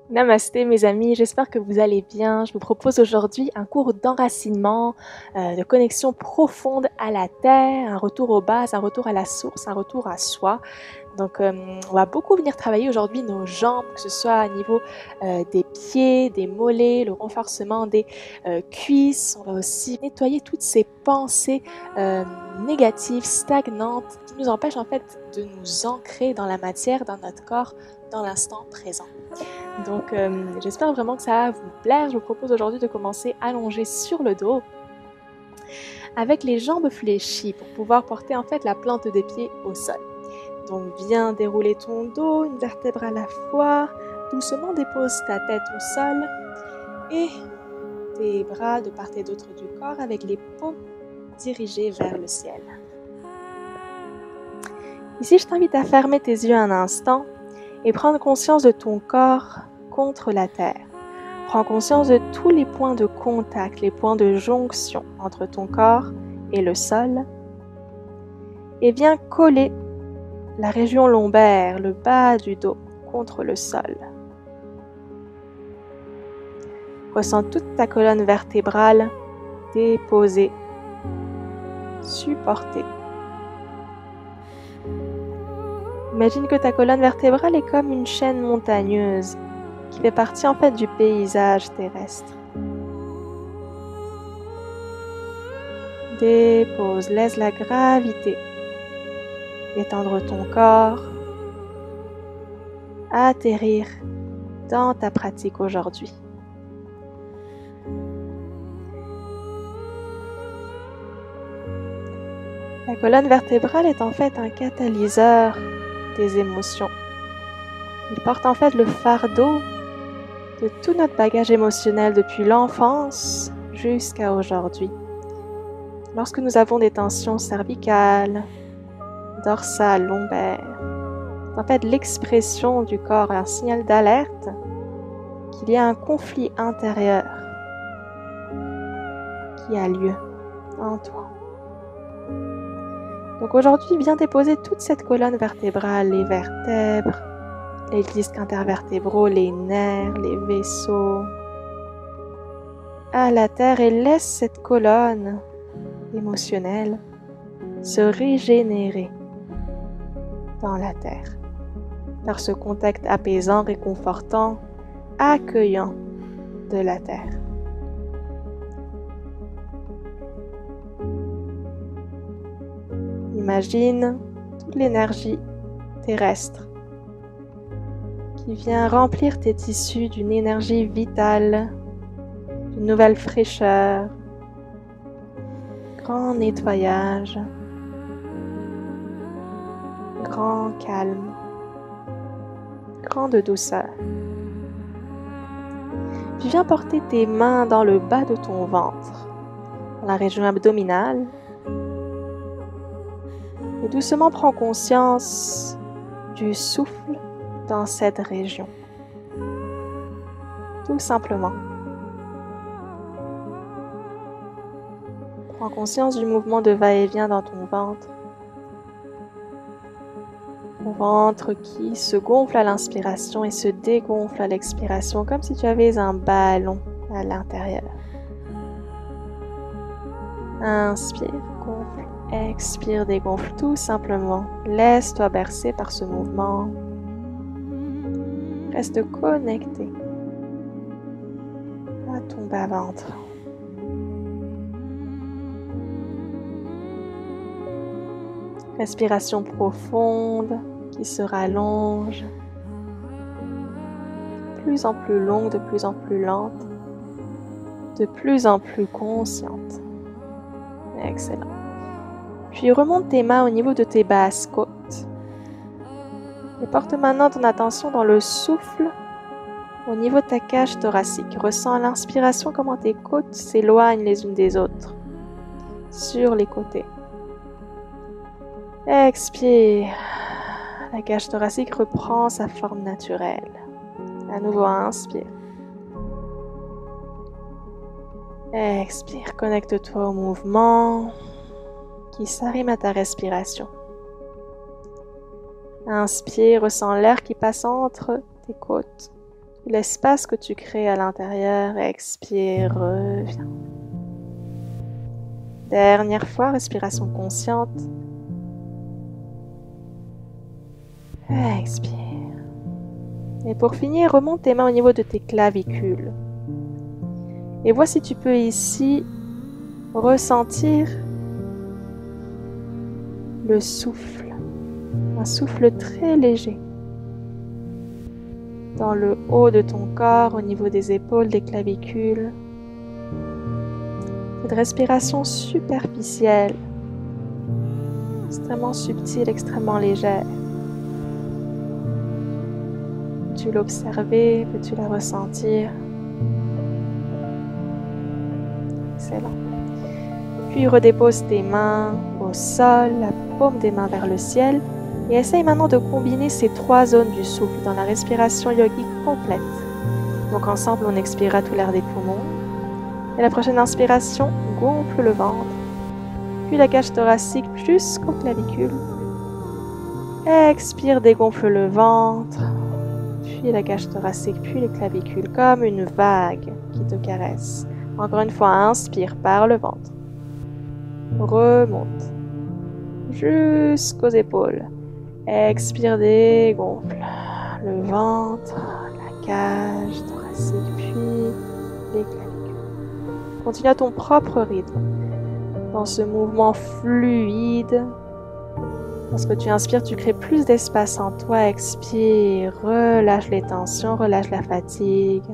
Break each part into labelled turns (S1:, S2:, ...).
S1: Namasté mes amis, j'espère que vous allez bien. Je vous propose aujourd'hui un cours d'enracinement, de connexion profonde à la terre, un retour aux bases, un retour à la source, un retour à soi. Donc on va beaucoup venir travailler aujourd'hui nos jambes, que ce soit au niveau des pieds, des mollets, le renforcement des cuisses. On va aussi nettoyer toutes ces pensées négatives, stagnantes, qui nous empêchent en fait de nous ancrer dans la matière, dans notre corps, dans l'instant présent. Donc j'espère vraiment que ça va vous plaire. Je vous propose aujourd'hui de commencer allongé sur le dos avec les jambes fléchies pour pouvoir porter en fait la plante des pieds au sol. Donc viens dérouler ton dos, une vertèbre à la fois. Doucement dépose ta tête au sol et tes bras de part et d'autre du corps avec les paumes dirigées vers le ciel. Ici, je t'invite à fermer tes yeux un instant et prendre conscience de ton corps contre la terre. Prends conscience de tous les points de contact, les points de jonction entre ton corps et le sol. Et viens coller la région lombaire, le bas du dos, contre le sol. Ressens toute ta colonne vertébrale déposée, supportée. Imagine que ta colonne vertébrale est comme une chaîne montagneuse qui fait partie en fait du paysage terrestre. Dépose, laisse la gravité étendre ton corps, atterrir dans ta pratique aujourd'hui. La colonne vertébrale est en fait un catalyseur des émotions. Il porte en fait le fardeau de tout notre bagage émotionnel depuis l'enfance jusqu'à aujourd'hui. Lorsque nous avons des tensions cervicales, dorsales, lombaires, c'est en fait l'expression du corps, un signal d'alerte qu'il y a un conflit intérieur qui a lieu en toi. Donc aujourd'hui, viens déposer toute cette colonne vertébrale, les vertèbres, les disques intervertébraux, les nerfs, les vaisseaux, à la terre et laisse cette colonne émotionnelle se régénérer dans la terre par ce contact apaisant, réconfortant, accueillant de la terre. Imagine toute l'énergie terrestre qui vient remplir tes tissus d'une énergie vitale, d'une nouvelle fraîcheur, grand nettoyage, grand calme, grande douceur. Puis viens porter tes mains dans le bas de ton ventre, dans la région abdominale, et doucement prends conscience du souffle dans cette région. Tout simplement. Prends conscience du mouvement de va-et-vient dans ton ventre. Ton ventre qui se gonfle à l'inspiration et se dégonfle à l'expiration, comme si tu avais un ballon à l'intérieur. Inspire, gonfle, expire, dégonfle, tout simplement. Laisse-toi bercer par ce mouvement. Reste connecté à ton bas-ventre. Respiration profonde qui se rallonge, de plus en plus longue, de plus en plus lente, de plus en plus consciente. Excellent. Puis remonte tes mains au niveau de tes basses côtes. Et porte maintenant ton attention dans le souffle au niveau de ta cage thoracique. Ressens à l'inspiration comment tes côtes s'éloignent les unes des autres sur les côtés. Expire. La cage thoracique reprend sa forme naturelle. À nouveau, inspire. Expire. Connecte-toi au mouvement qui s'arrime à ta respiration. Inspire, ressens l'air qui passe entre tes côtes, l'espace que tu crées à l'intérieur. Expire, reviens. Dernière fois, respiration consciente. Expire. Et pour finir, remonte tes mains au niveau de tes clavicules. Et vois si tu peux ici ressentir le souffle. Un souffle très léger. Dans le haut de ton corps, au niveau des épaules, des clavicules. Cette respiration superficielle, extrêmement subtile, extrêmement légère. Peux-tu l'observer? Peux-tu la ressentir? Excellent. Puis redépose tes mains au sol, la paume des mains vers le ciel. Et essaye maintenant de combiner ces 3 zones du souffle dans la respiration yogique complète. Donc ensemble, on expirera tout l'air des poumons. Et la prochaine inspiration, gonfle le ventre. Puis la cage thoracique jusqu'aux clavicules. Expire, dégonfle le ventre. Puis la cage thoracique, puis les clavicules, comme une vague qui te caresse. Encore une fois, inspire par le ventre. Remonte jusqu'aux épaules. Expire, dégonfle le ventre, la cage thoracique, puis les clavicules. Continue à ton propre rythme, dans ce mouvement fluide. Lorsque tu inspires, tu crées plus d'espace en toi. Expire, relâche les tensions, relâche la fatigue,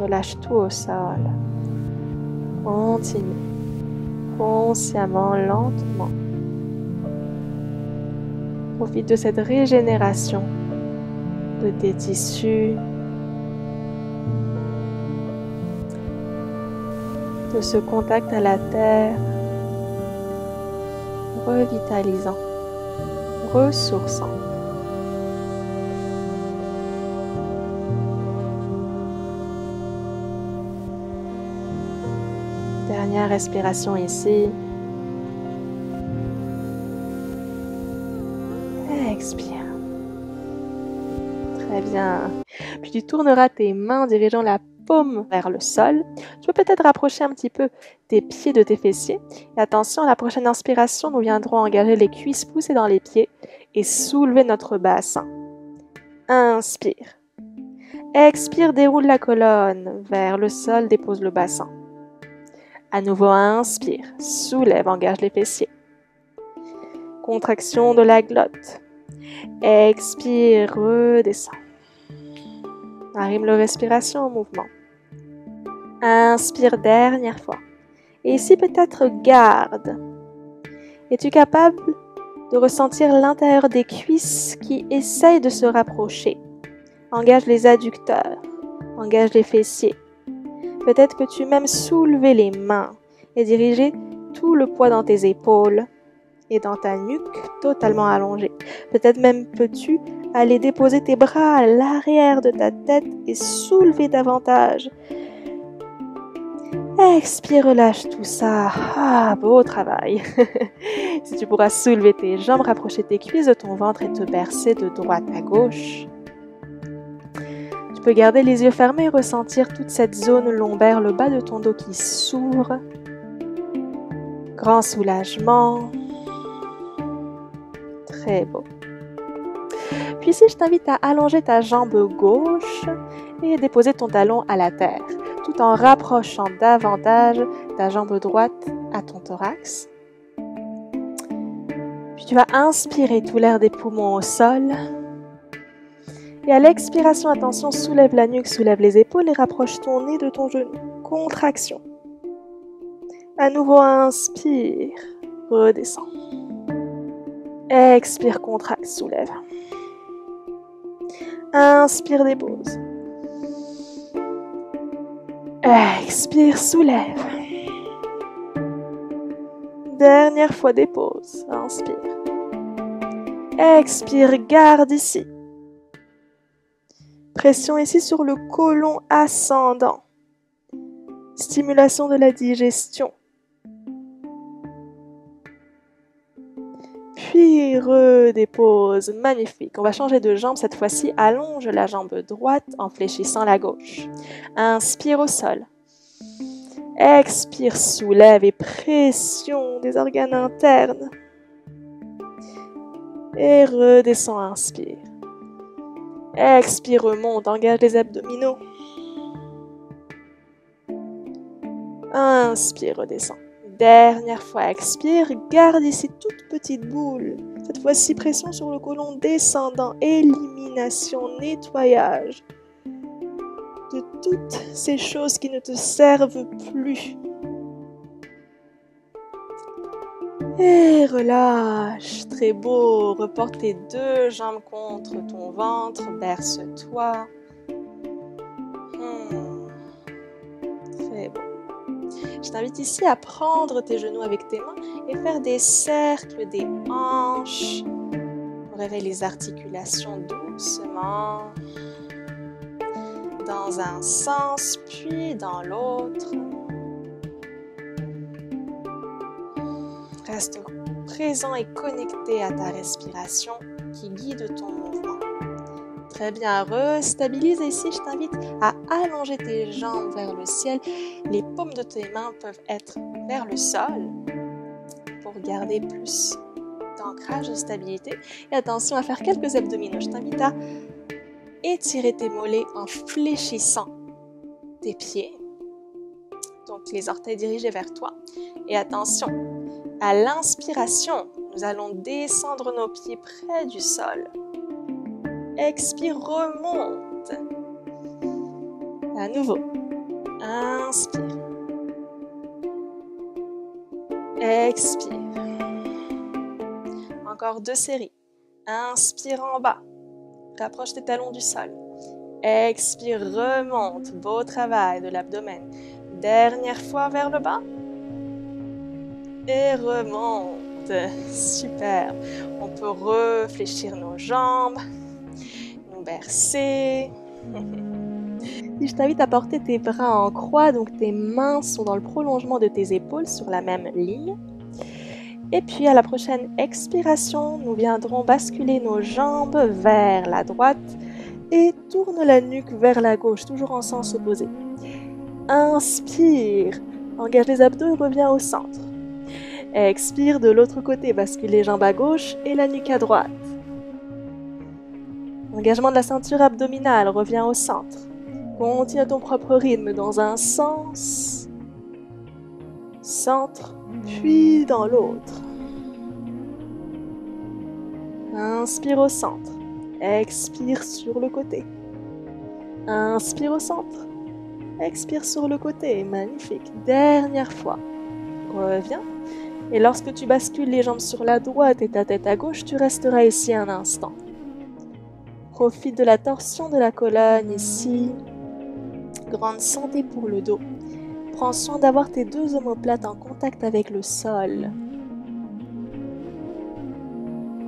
S1: relâche tout au sol. Continue, consciemment, lentement. Profite de cette régénération de tes tissus, de ce contact à la terre, revitalisant, ressourçant. Dernière respiration ici. Expire. Très bien. Puis tu tourneras tes mains dirigeant la paume vers le sol. Tu peux peut-être rapprocher un petit peu tes pieds de tes fessiers. Et attention, à la prochaine inspiration, nous viendrons engager les cuisses poussées dans les pieds et soulever notre bassin. Inspire. Expire, déroule la colonne vers le sol, dépose le bassin. À nouveau, inspire, soulève, engage les fessiers. Contraction de la glotte. Expire, redescends. Arrime le respiration au mouvement. Inspire, dernière fois. Et ici, peut-être garde. Es-tu capable de ressentir l'intérieur des cuisses qui essayent de se rapprocher? Engage les adducteurs. Engage les fessiers. Peut-être peux-tu même soulever les mains et diriger tout le poids dans tes épaules et dans ta nuque totalement allongée. Peut-être même peux-tu aller déposer tes bras à l'arrière de ta tête et soulever davantage. Expire, relâche tout ça. Ah, beau travail. Si tu pourras soulever tes jambes, rapprocher tes cuisses de ton ventre et te bercer de droite à gauche. Tu peux garder les yeux fermés et ressentir toute cette zone lombaire, le bas de ton dos qui s'ouvre. Grand soulagement. Très beau. Puis ici, je t'invite à allonger ta jambe gauche et déposer ton talon à la terre, tout en rapprochant davantage ta jambe droite à ton thorax. Puis tu vas inspirer tout l'air des poumons au sol. Et à l'expiration, attention, soulève la nuque, soulève les épaules et rapproche ton nez de ton genou. Contraction. À nouveau, inspire, redescends. Expire, contracte, soulève. Inspire, dépose. Expire, soulève. Dernière fois, dépose. Inspire. Expire, garde ici. Pression ici sur le côlon ascendant. Stimulation de la digestion. puis redépose. Magnifique. On va changer de jambe cette fois-ci. Allonge la jambe droite en fléchissant la gauche. Inspire au sol. Expire, soulève et pression des organes internes. Et redescends, inspire. Expire, remonte, engage les abdominaux. Inspire, redescends. Dernière fois, expire, garde ici toute petite boule. Cette fois-ci, pression sur le côlon descendant, élimination, nettoyage de toutes ces choses qui ne te servent plus. Et relâche, très beau. Reporte tes deux jambes contre ton ventre, berce-toi. Très beau. Je t'invite ici à prendre tes genoux avec tes mains et faire des cercles des hanches. On réveille les articulations doucement. Dans un sens, puis dans l'autre. Reste présent et connecté à ta respiration qui guide ton mouvement. Très bien, restabilise ici. Je t'invite à allonger tes jambes vers le ciel. Les paumes de tes mains peuvent être vers le sol pour garder plus d'ancrage, de stabilité. Et attention à faire quelques abdominaux. Je t'invite à étirer tes mollets en fléchissant tes pieds. Donc les orteils dirigés vers toi. Et attention, à l'inspiration, nous allons descendre nos pieds près du sol. Expire, remonte. À nouveau. Inspire. Expire. Encore 2 séries. Inspire en bas. Rapproche tes talons du sol. Expire, remonte. Beau travail de l'abdomen. Dernière fois vers le bas. Et remonte. Super. On peut réfléchir nos jambes. Nous bercer. Et je t'invite à porter tes bras en croix. Donc tes mains sont dans le prolongement de tes épaules sur la même ligne. Et puis à la prochaine expiration, nous viendrons basculer nos jambes vers la droite et tourne la nuque vers la gauche, toujours en sens opposé. Inspire, engage les abdos et reviens au centre. Expire de l'autre côté, bascule les jambes à gauche et la nuque à droite. Engagement de la ceinture abdominale, reviens au centre. Continue à ton propre rythme dans un sens, centre, puis dans l'autre. Inspire au centre, expire sur le côté. Inspire au centre, expire sur le côté, magnifique. Dernière fois, reviens. Et lorsque tu bascules les jambes sur la droite et ta tête à gauche, tu resteras ici un instant. Profite de la torsion de la colonne ici. Grande santé pour le dos. Prends soin d'avoir tes deux omoplates en contact avec le sol.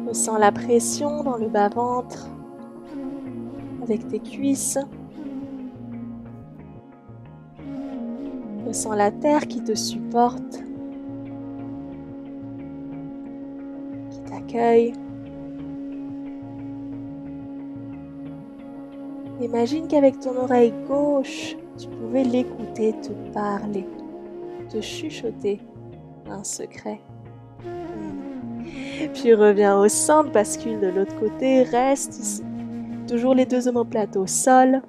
S1: Ressens la pression dans le bas-ventre avec tes cuisses. Ressens la terre qui te supporte, qui t'accueille. Imagine qu'avec ton oreille gauche, tu pouvais l'écouter te parler, te chuchoter un secret. Puis reviens au centre, bascule de l'autre côté, reste ici. Toujours les deux omoplates au sol.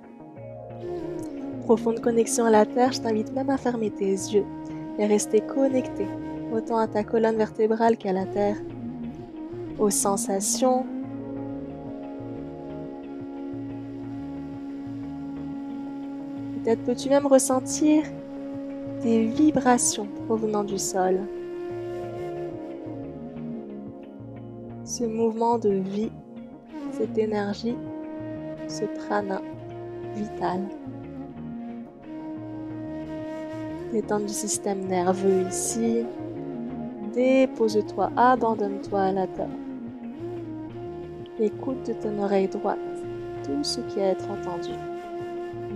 S1: Profonde connexion à la terre, je t'invite même à fermer tes yeux et rester connecté, autant à ta colonne vertébrale qu'à la terre, aux sensations. Peut-être peux-tu même ressentir des vibrations provenant du sol. Ce mouvement de vie, cette énergie, ce prana vital. Détente du système nerveux ici. Dépose-toi, abandonne-toi à la terre. Écoute de ton oreille droite tout ce qui a à être entendu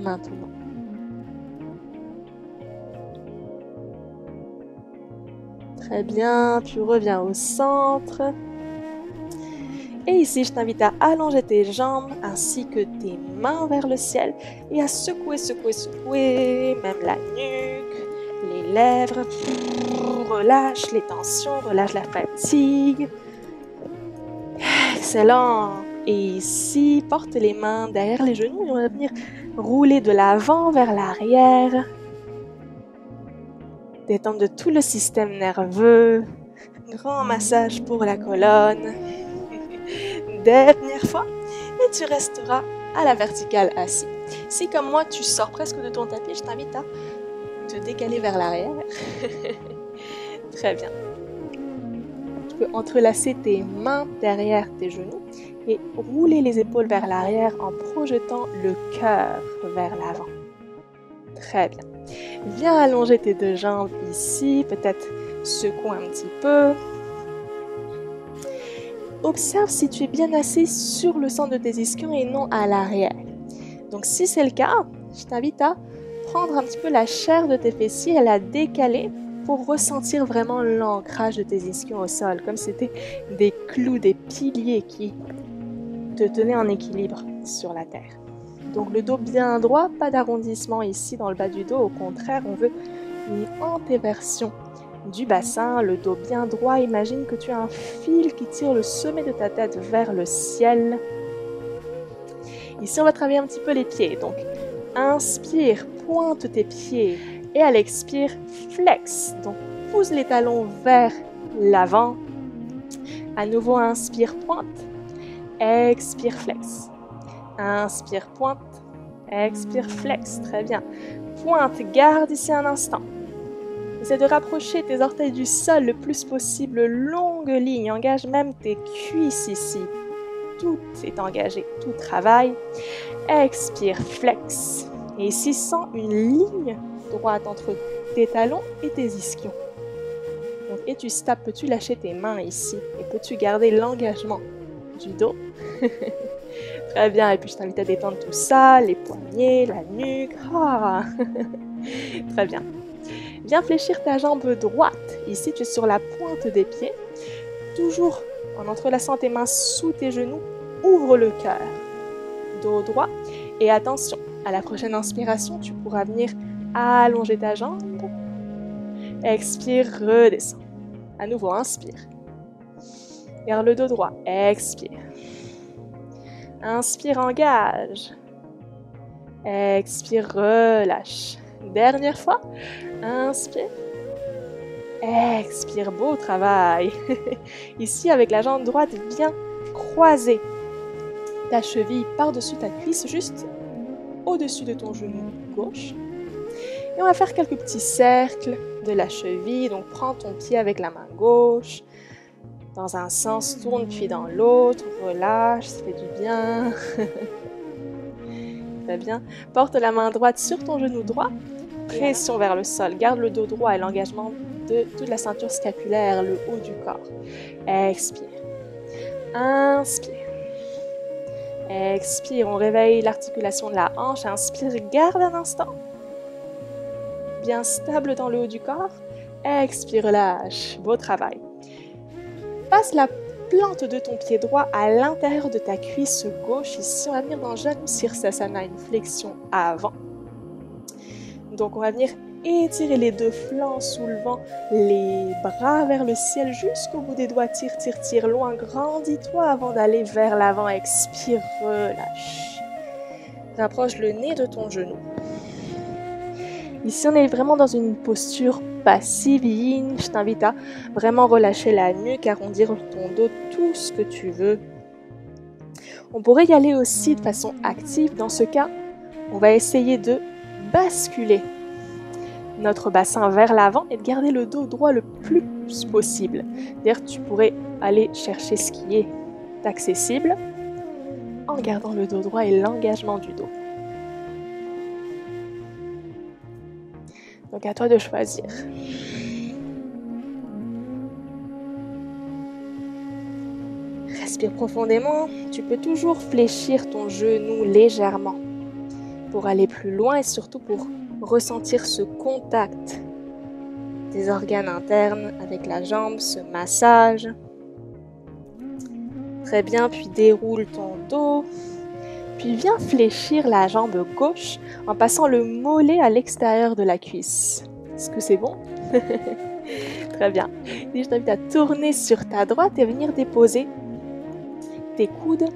S1: maintenant. Très bien, tu reviens au centre. Et ici, je t'invite à allonger tes jambes ainsi que tes mains vers le ciel et à secouer, secouer, secouer, même la nuque, les lèvres. Relâche les tensions, relâche la fatigue. Excellent. Et ici, porte les mains derrière les genoux et on va venir rouler de l'avant vers l'arrière. Détendre de tout le système nerveux. Grand massage pour la colonne. Dernière fois. Et tu resteras à la verticale assis. Si comme moi, tu sors presque de ton tapis, je t'invite à te décaler vers l'arrière. Très bien. Tu peux entrelacer tes mains derrière tes genoux et rouler les épaules vers l'arrière en projetant le cœur vers l'avant. Très bien. Viens allonger tes deux jambes ici, peut-être secoue un petit peu. Observe si tu es bien assis sur le centre de tes ischions et non à l'arrière. Donc si c'est le cas, je t'invite à prendre un petit peu la chair de tes fessiers et la décaler pour ressentir vraiment l'ancrage de tes ischions au sol, comme si c'était des clous, des piliers qui te tenaient en équilibre sur la terre. Donc le dos bien droit, pas d'arrondissement ici dans le bas du dos, au contraire, on veut une antéversion du bassin, le dos bien droit. Imagine que tu as un fil qui tire le sommet de ta tête vers le ciel. Ici, on va travailler un petit peu les pieds. Donc, inspire, pointe tes pieds. Et à l'expire, flex. Donc, pousse les talons vers l'avant. À nouveau, inspire, pointe. Expire, flex. Inspire, pointe. Expire, flex. Très bien. Pointe, garde ici un instant. Essaie de rapprocher tes orteils du sol le plus possible. Longue ligne. Engage même tes cuisses ici. Tout est engagé. Tout travaille. Expire, flex. Et ici, sens une ligne droite entre tes talons et tes ischions. Donc, et tu tapes, peux-tu lâcher tes mains ici? Et peux-tu garder l'engagement du dos? Très bien. Et puis, je t'invite à détendre tout ça, les poignets, la nuque. Ah. Très bien. Viens fléchir ta jambe droite. Ici, tu es sur la pointe des pieds. Toujours en entrelaçant tes mains sous tes genoux, ouvre le cœur. Dos droit. Et attention, à la prochaine inspiration, tu pourras venir allonger ta jambe. Expire, redescends. À nouveau, inspire. Garde le dos droit. Expire. Inspire, engage. Expire, relâche. Dernière fois. Inspire. Expire, beau travail. Ici, avec la jambe droite, viens croiser ta cheville par-dessus ta cuisse, juste au-dessus de ton genou gauche. Et on va faire quelques petits cercles de la cheville. Donc, prends ton pied avec la main gauche. Dans un sens, tourne puis dans l'autre. Relâche, ça fait du bien. Très bien. Porte la main droite sur ton genou droit. Pression vers le sol. Garde le dos droit et l'engagement de toute la ceinture scapulaire, le haut du corps. Expire. Inspire. Expire. On réveille l'articulation de la hanche. Inspire. Garde un instant. Bien stable dans le haut du corps. Expire. Lâche. Beau travail. Passe la plante de ton pied droit à l'intérieur de ta cuisse gauche. Ici, on va venir dans Janu Sirsasana, une flexion avant. Donc, on va venir étirer les deux flancs, soulevant les bras vers le ciel jusqu'au bout des doigts. Tire, tire, tire loin. Grandis-toi avant d'aller vers l'avant. Expire, relâche. Rapproche le nez de ton genou. Ici, on est vraiment dans une posture passive, yin. Je t'invite à vraiment relâcher la nuque, arrondir ton dos, tout ce que tu veux. On pourrait y aller aussi de façon active. Dans ce cas, on va essayer de basculer notre bassin vers l'avant et de garder le dos droit le plus possible. D'ailleurs, tu pourrais aller chercher ce qui est accessible en gardant le dos droit et l'engagement du dos. Donc à toi de choisir. Respire profondément. Tu peux toujours fléchir ton genou légèrement pour aller plus loin et surtout pour ressentir ce contact des organes internes avec la jambe, ce massage. Très bien, puis déroule ton dos. Puis viens fléchir la jambe gauche en passant le mollet à l'extérieur de la cuisse. Est-ce que c'est bon? Très bien. Et je t'invite à tourner sur ta droite et venir déposer tes coudes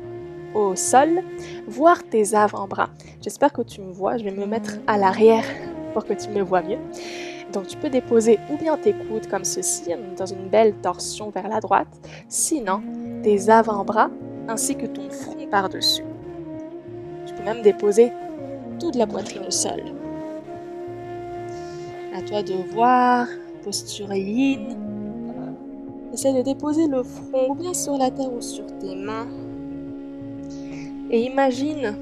S1: au sol, voir tes avant-bras. J'espère que tu me vois, je vais me mettre à l'arrière pour que tu me vois mieux. Donc tu peux déposer ou bien tes coudes comme ceci, dans une belle torsion vers la droite, sinon tes avant-bras ainsi que ton front par-dessus. Tu peux même déposer toute la poitrine au sol. À toi de voir, posture yin. Essaie de déposer le front ou bien sur la terre ou sur tes mains. Et imagine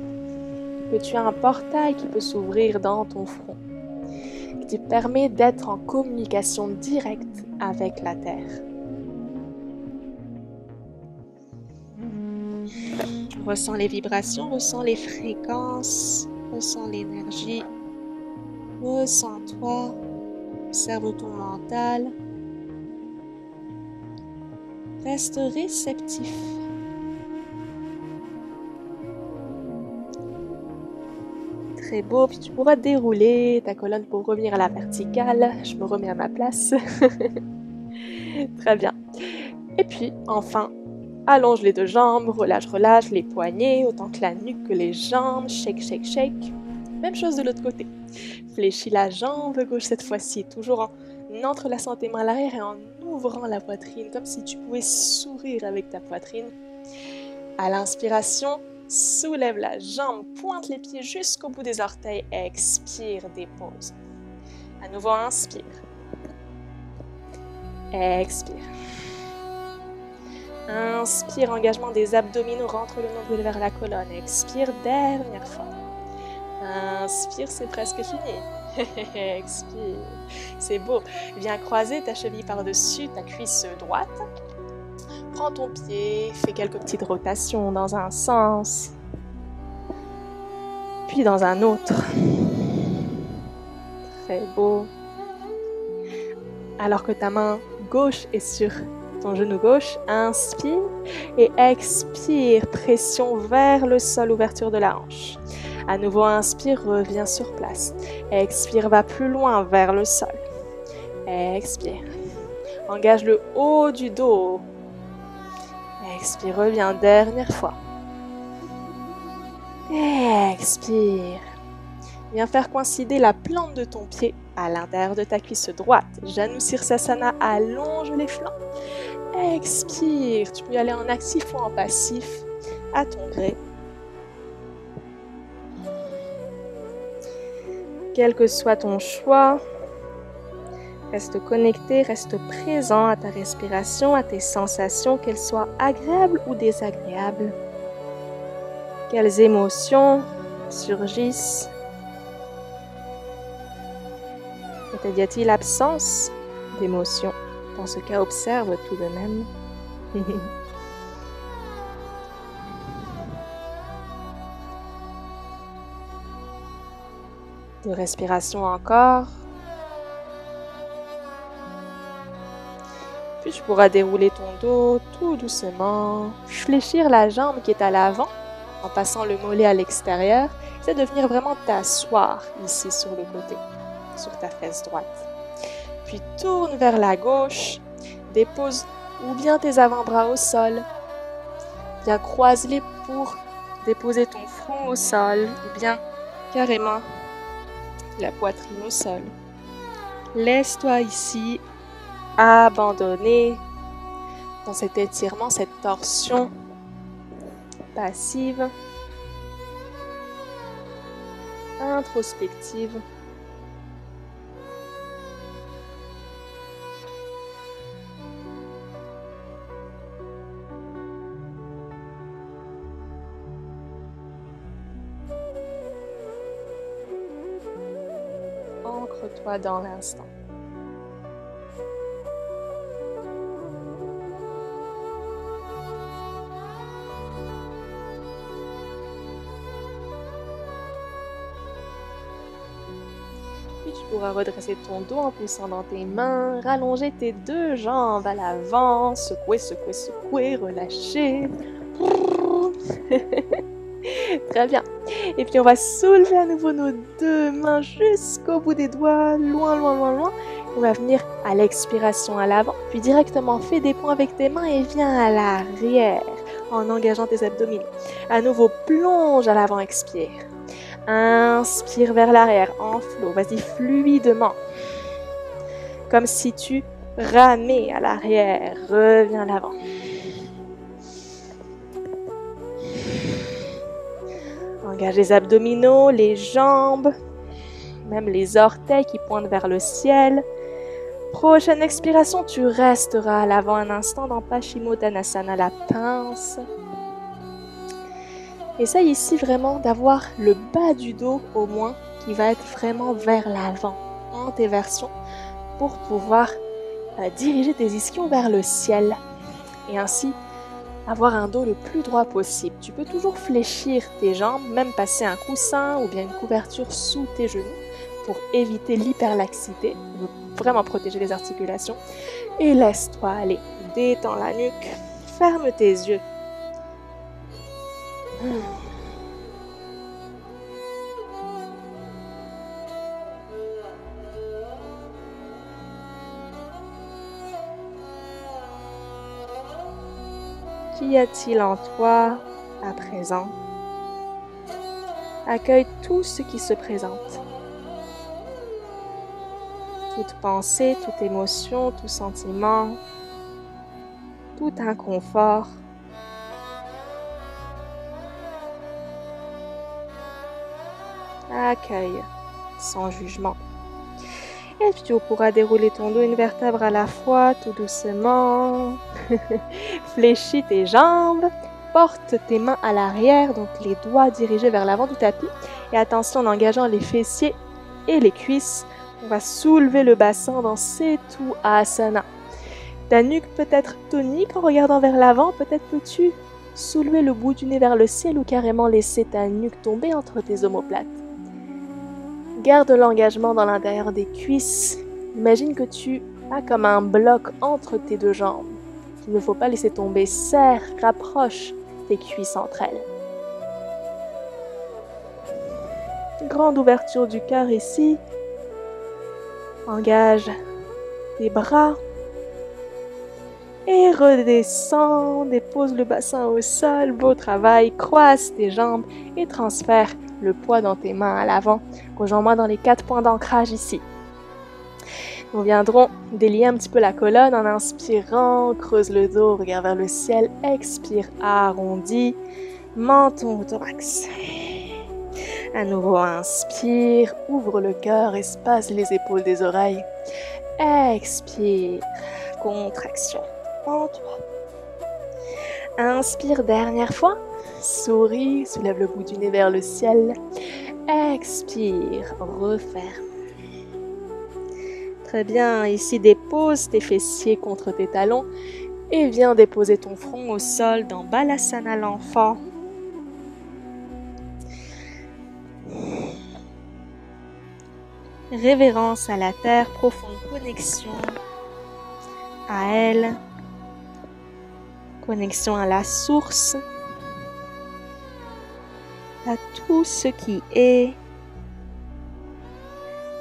S1: que tu as un portail qui peut s'ouvrir dans ton front, qui te permet d'être en communication directe avec la terre. Ressens les vibrations, ressens les fréquences, ressens l'énergie, ressens-toi, observe ton mental, reste réceptif. Très beau, puis tu pourras dérouler ta colonne pour revenir à la verticale. Je me remets à ma place. Très bien. Et puis, enfin, allonge les deux jambes, relâche les poignets, autant que la nuque que les jambes, shake, shake, shake. Même chose de l'autre côté. Fléchis la jambe gauche cette fois-ci, toujours en entrelaçant tes mains à l'arrière et en ouvrant la poitrine, comme si tu pouvais sourire avec ta poitrine. À l'inspiration, soulève la jambe, pointe les pieds jusqu'au bout des orteils, expire, dépose. À nouveau, inspire. Expire. Inspire, engagement des abdominaux, rentre le nombril vers la colonne. Expire, dernière fois. Inspire, c'est presque fini. Expire. C'est beau. Viens croiser ta cheville par-dessus ta cuisse droite. Prends ton pied, fais quelques petites rotations dans un sens, puis dans un autre. Très beau. Alors que ta main gauche est sur ton genou gauche, inspire et expire, pression vers le sol, ouverture de la hanche. À nouveau, inspire, reviens sur place. Expire, va plus loin vers le sol. Expire. Engage le haut du dos. Expire, reviens, dernière fois. Expire. Viens faire coïncider la plante de ton pied à l'intérieur de ta cuisse droite. Janu Sirsasana, allonge les flancs. Expire. Tu peux y aller en actif ou en passif, à ton gré. Quel que soit ton choix, reste connecté, reste présent à ta respiration, à tes sensations, qu'elles soient agréables ou désagréables. Quelles émotions surgissent? Peut-être y a-t-il absence d'émotions? Dans ce cas, observe tout de même. De respiration encore. Puis tu pourras dérouler ton dos tout doucement, fléchir la jambe qui est à l'avant en passant le mollet à l'extérieur. C'est de venir vraiment t'asseoir ici sur le côté, sur ta fesse droite. Puis tourne vers la gauche, dépose ou bien tes avant-bras au sol. Bien croise-les pour déposer ton front au sol ou bien carrément la poitrine au sol. Laisse-toi ici abandonner dans cet étirement, cette torsion passive, introspective. Ancre-toi dans l'instant. Puis tu pourras redresser ton dos en poussant dans tes mains, rallonger tes deux jambes à l'avant, secouer, secouer, secouer, relâcher. Très bien. Et puis on va soulever à nouveau nos deux mains jusqu'au bout des doigts, loin, loin, loin, loin. On va venir à l'expiration à l'avant, puis directement fais des points avec tes mains et viens à l'arrière en engageant tes abdominaux. À nouveau, plonge à l'avant, expire. Inspire vers l'arrière en flot, vas-y fluidement. Comme si tu ramais à l'arrière, reviens à l'avant. Engage les abdominaux, les jambes, même les orteils qui pointent vers le ciel. Prochaine expiration, tu resteras à l'avant un instant dans Paschimottanasana, la pince. Essaye ici vraiment d'avoir le bas du dos au moins qui va être vraiment vers l'avant, en tes versions, pour pouvoir diriger tes ischions vers le ciel et ainsi avoir un dos le plus droit possible. Tu peux toujours fléchir tes jambes, même passer un coussin ou bien une couverture sous tes genoux pour éviter l'hyperlaxité, vraiment protéger les articulations. Et laisse-toi aller, détends la nuque, ferme tes yeux. Qu'y a-t-il en toi à présent? Accueille tout ce qui se présente. Toute pensée, toute émotion, tout sentiment, tout inconfort. Accueille sans jugement. Et puis tu pourras dérouler ton dos une vertèbre à la fois, tout doucement. Fléchis tes jambes, porte tes mains à l'arrière, donc les doigts dirigés vers l'avant du tapis. Et attention, en engageant les fessiers et les cuisses, on va soulever le bassin dans Setu Asana. Ta nuque peut être tonique en regardant vers l'avant, peut-être peux-tu soulever le bout du nez vers le ciel ou carrément laisser ta nuque tomber entre tes omoplates. Garde l'engagement dans l'intérieur des cuisses. Imagine que tu as comme un bloc entre tes deux jambes. Il ne faut pas laisser tomber. Serre, rapproche tes cuisses entre elles. Grande ouverture du cœur ici. Engage tes bras. Et redescends, dépose le bassin au sol, beau travail, croise tes jambes et transfère le poids dans tes mains à l'avant. Rejoins-moi dans les 4 points d'ancrage ici. Nous viendrons délier un petit peu la colonne en inspirant, creuse le dos, regarde vers le ciel, expire, arrondis, menton au thorax. À nouveau, inspire, ouvre le cœur, espace les épaules des oreilles. Expire, contraction en toi. Inspire, dernière fois. Souris, soulève le bout du nez vers le ciel. Expire, referme. Très bien, ici dépose tes fessiers contre tes talons et viens déposer ton front au sol dans Balasana l'enfant. Révérence à la terre, profonde connexion à elle, connexion à la source, à tout ce qui est,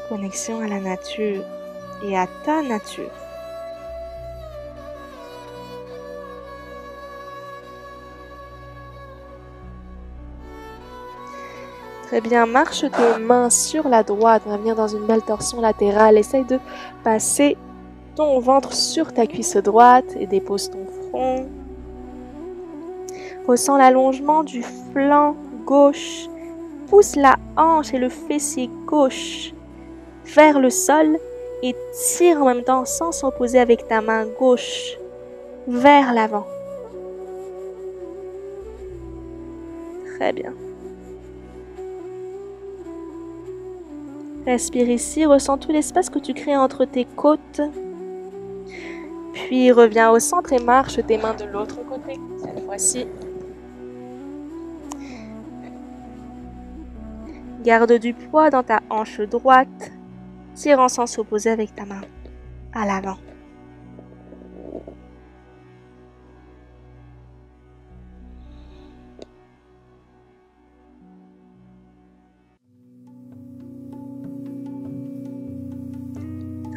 S1: connexion à la nature et à ta nature. Très bien, marche tes mains sur la droite, on va venir dans une belle torsion latérale. Essaye de passer ton ventre sur ta cuisse droite et dépose ton front. Ressens l'allongement du flanc gauche. Pousse la hanche et le fessier gauche vers le sol et tire en même temps sans s'opposer avec ta main gauche vers l'avant. Très bien. Respire ici, ressens tout l'espace que tu crées entre tes côtes. Puis reviens au centre et marche tes mains de l'autre côté. Cette fois-ci. Garde du poids dans ta hanche droite. Tirant sans s'opposer avec ta main à l'avant.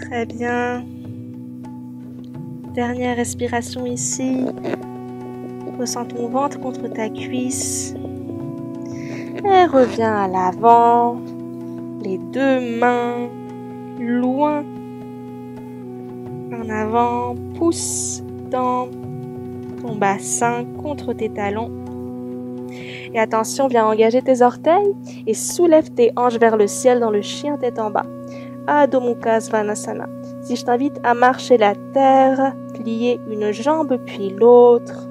S1: Très bien. Dernière respiration ici. Ressens ton ventre contre ta cuisse. Et reviens à l'avant. Les deux mains loin. En avant. Pousse dans ton bassin contre tes talons. Et attention, viens engager tes orteils et soulève tes hanches vers le ciel dans le chien tête en bas. Adho Mukha Svanasana. Si je t'invite à marcher la terre, plier une jambe puis l'autre,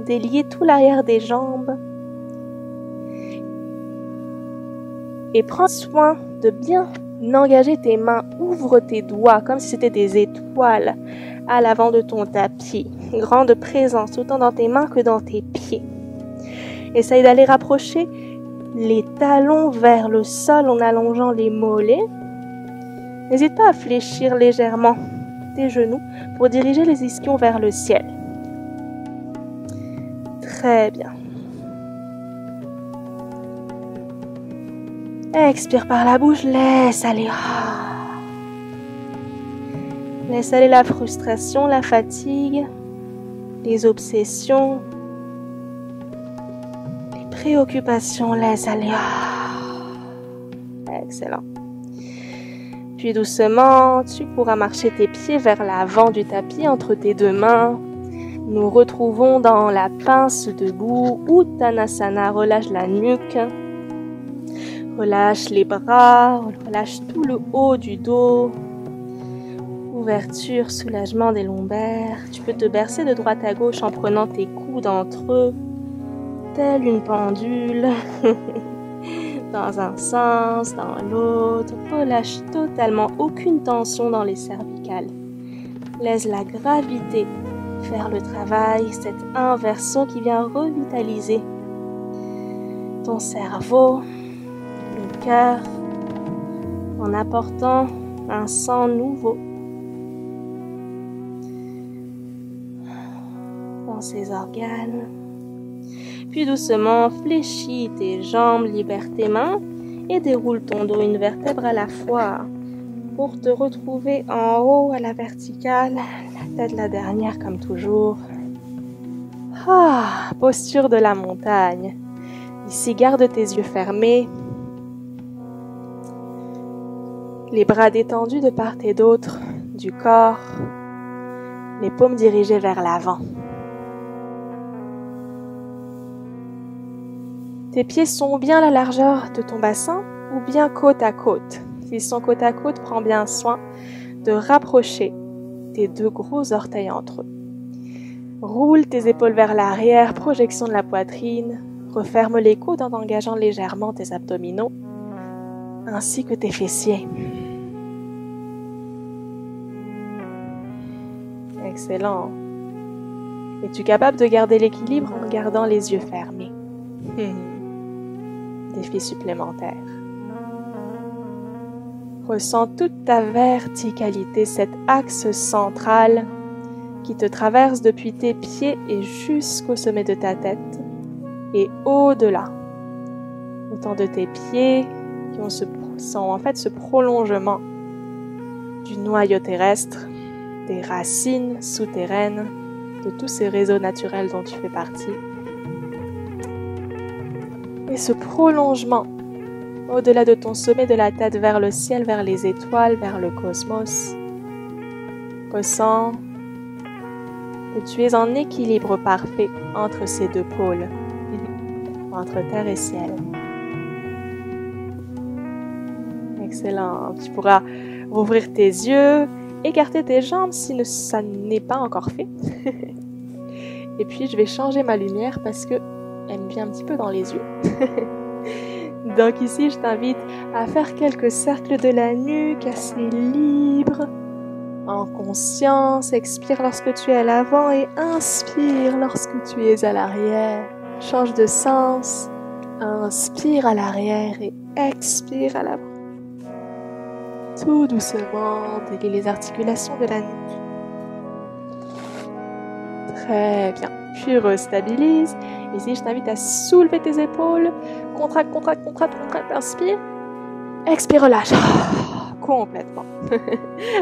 S1: délier tout l'arrière des jambes et prends soin de bien engager tes mains, ouvre tes doigts comme si c'était des étoiles à l'avant de ton tapis. Grande présence autant dans tes mains que dans tes pieds. Essaye d'aller rapprocher les talons vers le sol en allongeant les mollets. N'hésite pas à fléchir légèrement tes genoux pour diriger les ischions vers le ciel. Très bien. Expire par la bouche, laisse aller. Laisse aller la frustration, la fatigue, les obsessions, les préoccupations, laisse aller. Excellent. Puis doucement, tu pourras marcher tes pieds vers l'avant du tapis entre tes deux mains. Nous retrouvons dans la pince debout, Uttanasana, relâche la nuque. Relâche les bras, relâche tout le haut du dos. Ouverture, soulagement des lombaires. Tu peux te bercer de droite à gauche en prenant tes coudes entre eux, telle une pendule. Dans un sens, dans l'autre. Relâche totalement, aucune tension dans les cervicales. Laisse la gravité faire le travail, cette inversion qui vient revitaliser ton cerveau, le cœur, en apportant un sang nouveau dans ses organes. Puis doucement, fléchis tes jambes, libère tes mains et déroule ton dos une vertèbre à la fois pour te retrouver en haut à la verticale, la tête la dernière comme toujours. Posture de la montagne. Ici, garde tes yeux fermés, les bras détendus de part et d'autre du corps, les paumes dirigées vers l'avant. Tes pieds sont bien à la largeur de ton bassin ou bien côte à côte. S'ils sont côte à côte, prends bien soin de rapprocher tes deux gros orteils entre eux. Roule tes épaules vers l'arrière, projection de la poitrine. Referme les coudes en engageant légèrement tes abdominaux ainsi que tes fessiers. Excellent. Es-tu capable de garder l'équilibre en gardant les yeux fermés? Défi supplémentaire. Ressens toute ta verticalité, cet axe central qui te traverse depuis tes pieds et jusqu'au sommet de ta tête et au-delà. Autant de tes pieds qui sont en fait ce prolongement du noyau terrestre, des racines souterraines, de tous ces réseaux naturels dont tu fais partie. Et ce prolongement au-delà de ton sommet de la tête vers le ciel, vers les étoiles, vers le cosmos. Ressens que tu es en équilibre parfait entre ces deux pôles, entre terre et ciel. Excellent. Tu pourras rouvrir tes yeux, écarter tes jambes si ça n'est pas encore fait. Et puis je vais changer ma lumière parce que elle me vient un petit peu dans les yeux. Donc ici, je t'invite à faire quelques cercles de la nuque assez libres, en conscience. Expire lorsque tu es à l'avant et inspire lorsque tu es à l'arrière. Change de sens. Inspire à l'arrière et expire à l'avant. Tout doucement, délie les articulations de la nuque. Très bien. Puis restabilise. Ici, je t'invite à soulever tes épaules. Contracte, contracte, contracte, contracte. Inspire. Expire, relâche. complètement.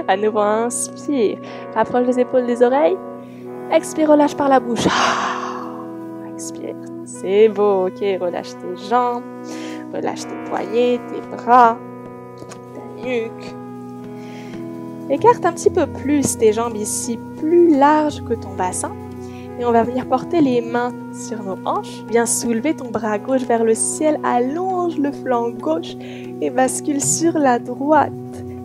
S1: À nouveau, inspire. Rapproche les épaules des oreilles. Expire, relâche par la bouche. Expire. C'est beau, ok. Relâche tes jambes. Relâche tes poignets, tes bras, ta nuque. Écarte un petit peu plus tes jambes ici, plus larges que ton bassin. Et on va venir porter les mains sur nos hanches. Viens soulever ton bras gauche vers le ciel, allonge le flanc gauche et bascule sur la droite.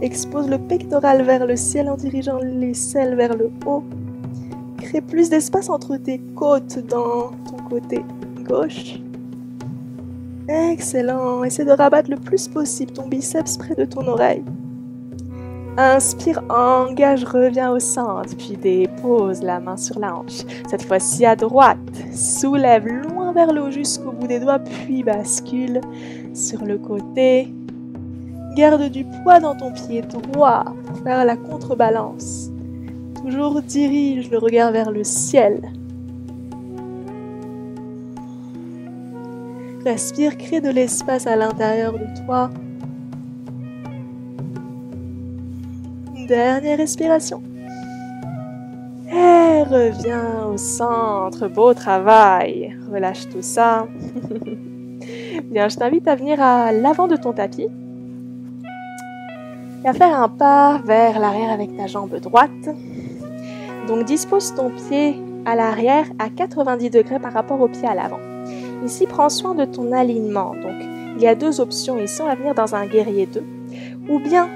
S1: Expose le pectoral vers le ciel en dirigeant l'aisselle vers le haut. Crée plus d'espace entre tes côtes dans ton côté gauche. Excellent. Essaie de rabattre le plus possible ton biceps près de ton oreille. Inspire, engage, reviens au centre, puis dépose la main sur la hanche. Cette fois-ci à droite, soulève loin vers le haut jusqu'au bout des doigts, puis bascule sur le côté. Garde du poids dans ton pied droit pour faire la contrebalance. Toujours dirige le regard vers le ciel. Respire, crée de l'espace à l'intérieur de toi. Dernière respiration. Et reviens au centre. Beau travail. Relâche tout ça. Bien, je t'invite à venir à l'avant de ton tapis et à faire un pas vers l'arrière avec ta jambe droite. Donc, dispose ton pied à l'arrière à 90 degrés par rapport au pied à l'avant. Ici, prends soin de ton alignement. Donc, il y a deux options ici. On va venir dans un guerrier 2. Ou bien,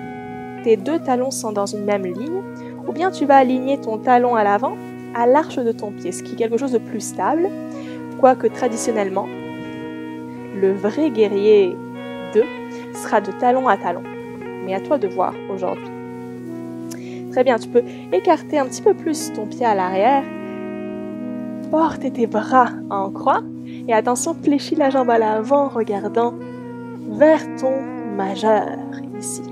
S1: tes deux talons sont dans une même ligne. Ou bien, tu vas aligner ton talon à l'avant, à l'arche de ton pied, ce qui est quelque chose de plus stable. Quoique, traditionnellement, le vrai guerrier 2 sera de talon à talon. Mais à toi de voir aujourd'hui. Très bien, tu peux écarter un petit peu plus ton pied à l'arrière. Porte tes bras en croix. Et attention, fléchis la jambe à l'avant en regardant vers ton majeur, ici.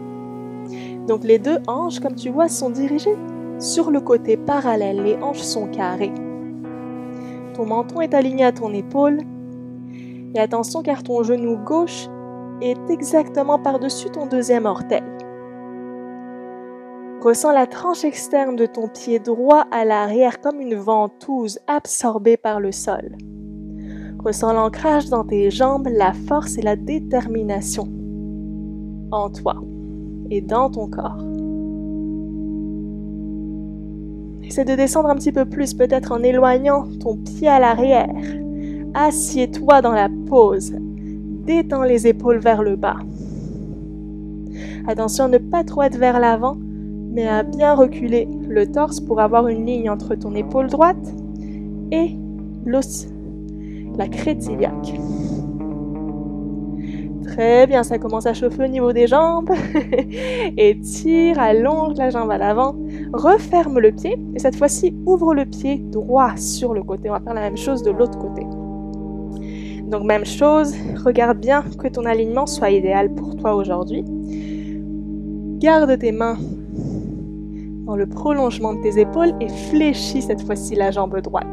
S1: Donc les deux hanches, comme tu vois, sont dirigées sur le côté parallèle. Les hanches sont carrées. Ton menton est aligné à ton épaule. Et attention, car ton genou gauche est exactement par-dessus ton deuxième orteil. Ressens la tranche externe de ton pied droit à l'arrière comme une ventouse absorbée par le sol. Ressens l'ancrage dans tes jambes, la force et la détermination en toi et dans ton corps. Essaie de descendre un petit peu plus, peut-être en éloignant ton pied à l'arrière. Assieds-toi dans la pose. Détends les épaules vers le bas. Attention à ne pas trop être vers l'avant, mais à bien reculer le torse pour avoir une ligne entre ton épaule droite et l'os, la crête iliaque. Très bien, ça commence à chauffer au niveau des jambes. Étire, allonge la jambe à l'avant, referme le pied et cette fois-ci ouvre le pied droit sur le côté. On va faire la même chose de l'autre côté. Donc même chose, regarde bien que ton alignement soit idéal pour toi aujourd'hui. Garde tes mains dans le prolongement de tes épaules et fléchis cette fois-ci la jambe droite.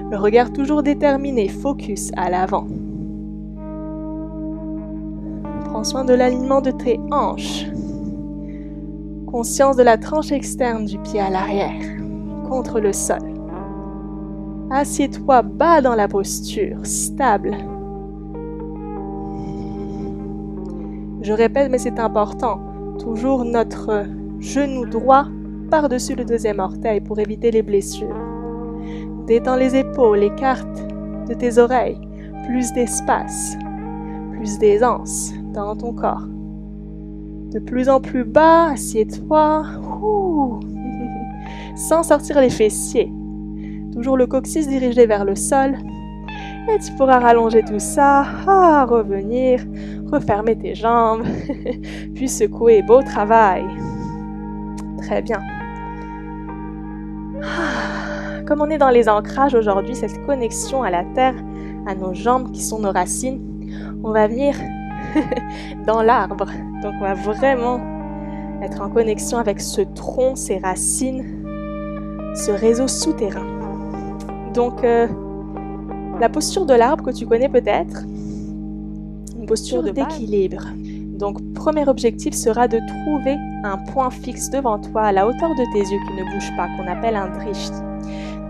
S1: Le regard toujours déterminé, focus à l'avant. Prends soin de l'alignement de tes hanches. Conscience de la tranche externe du pied à l'arrière, contre le sol. Assieds-toi bas dans la posture, stable. Je répète, mais c'est important. Toujours notre genou droit par-dessus le deuxième orteil pour éviter les blessures. Détends les épaules, écarte de tes oreilles. Plus d'espace, plus d'aisance dans ton corps. De plus en plus bas, assieds-toi. Sans sortir les fessiers. Toujours le coccyx dirigé vers le sol. Et tu pourras rallonger tout ça, revenir, refermer tes jambes, puis secouer. Beau travail. Très bien. Comme on est dans les ancrages aujourd'hui, cette connexion à la terre, à nos jambes qui sont nos racines, on va venir dans l'arbre. Donc on va vraiment être en connexion avec ce tronc, ces racines, ce réseau souterrain. Donc la posture de l'arbre que tu connais peut-être, une posture d'équilibre. Donc, premier objectif sera de trouver un point fixe devant toi à la hauteur de tes yeux qui ne bouge pas, qu'on appelle un drishti.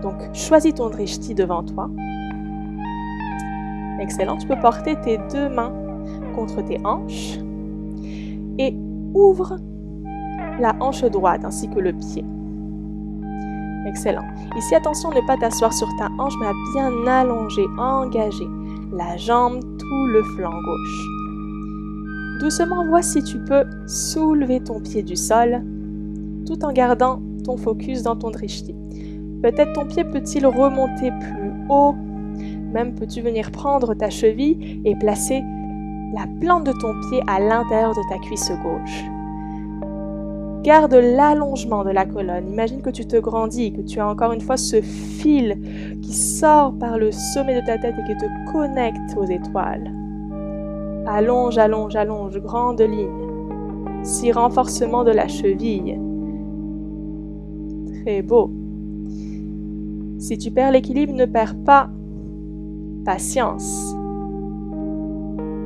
S1: Donc, choisis ton drishti devant toi. Excellent, tu peux porter tes deux mains contre tes hanches et ouvre la hanche droite ainsi que le pied. Excellent. Ici, attention, ne pas t'asseoir sur ta hanche, mais à bien allonger, engager la jambe, tout le flanc gauche. Doucement, vois si tu peux soulever ton pied du sol, tout en gardant ton focus dans ton drishti. Peut-être ton pied peut-il remonter plus haut, même peux-tu venir prendre ta cheville et placer la plante de ton pied à l'intérieur de ta cuisse gauche. Garde l'allongement de la colonne. Imagine que tu te grandis, que tu as encore une fois ce fil qui sort par le sommet de ta tête et qui te connecte aux étoiles. Allonge, allonge, allonge, grande ligne. Si renforcement de la cheville. Très beau. Si tu perds l'équilibre, ne perds pas patience.